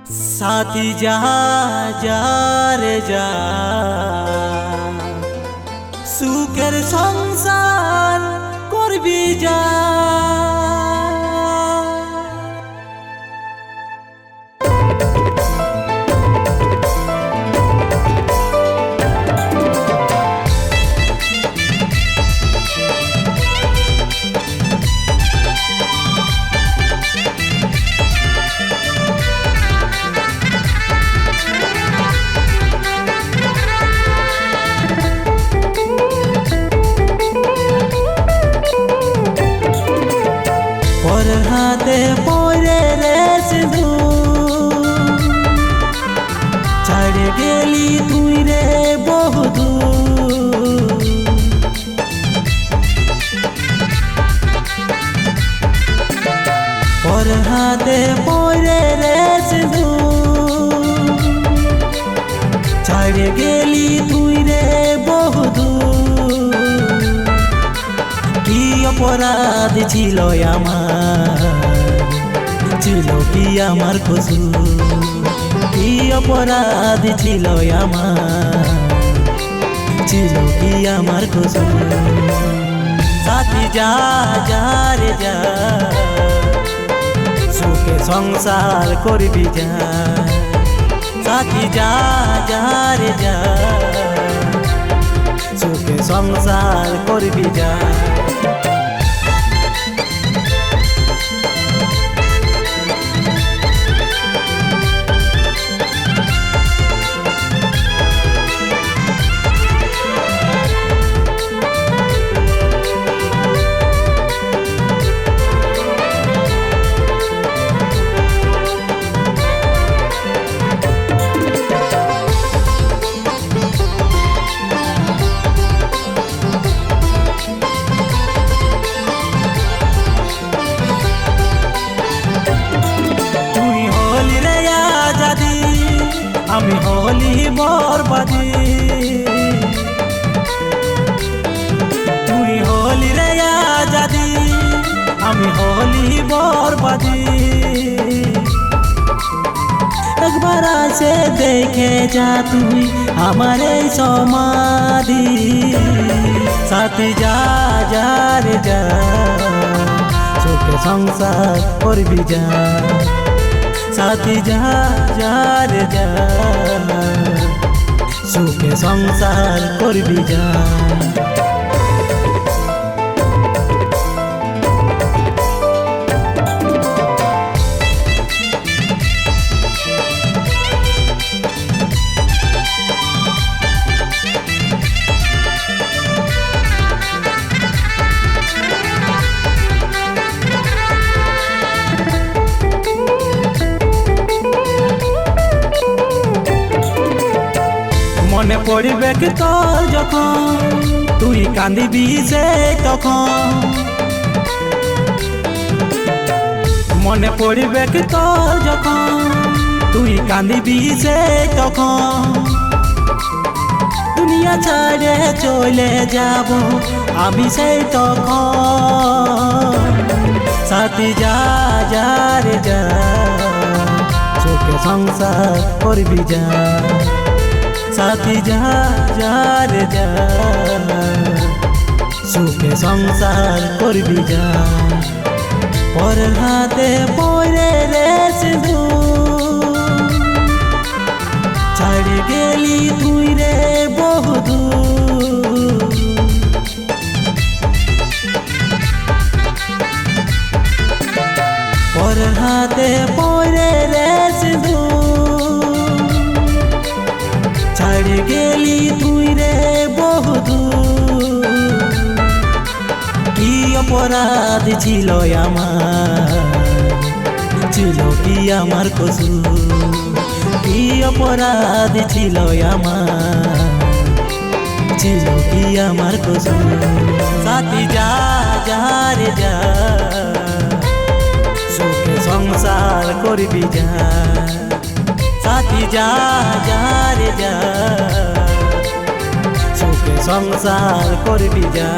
সাথী যা যা রে যা, সুখের সংসার করবি যা। হাতে পরে রে সিধু ছাড়ে গেলি তুই রে বহুদূর। পর হাতে পরে রে সিধু ছাড়ে গেলি তুই রে বহুদূর। কি অপরাধ ছিল আমার, ছিল কি আমার কসুর? কি অপরাধ ছিল আমার, ছিল কি আমার কসুর? সাথী যা যা রে যা, সুখে সংসার করবি যা। সাথী যা যা রে যা, সুখে সংসার করবি যা। আমি হলি বরবাদি, তুই হলি রে আজাদি, আমি হলি বরবাদি। একবার আসে দেখে যা তুই আমার এই সমাধি। সাথী যা যা রে যা, সুখে সংসার করবি যা। সাথী যা যা রে যা, সুখে সংসার করবি যা। মনে পড়বে কি তোর যখন তুই কান্দিবি সে তখন। মনে পড়বে কি তোর যখন তুই কান্দিবি সে তখন। দুনিয়া ছাড়ে চলে যাব আমি সেই তখন। সাথী যা যা রে যা, সুখে সংসার করবি যা। সাথী যা যা রে যা, সুখে সংসার করবি যা। পর হাতে পরে রে সিধু ছাড়ে গেলি তুই রে বহুদূর। পর হাতে পরে রে সিধু ছাড়ে গেলি তুই রে বহুদূর। কি অপরাধ ছিল আমার, ছিল কি আমার কসুর? কি অপরাধ ছিল আমার, ছিল কি আমার কসুর? সাথী যা যা রে যা, সুখে সংসার করবি যা। সাথী যা যা রে যা, সুখে সংসার করবি যা।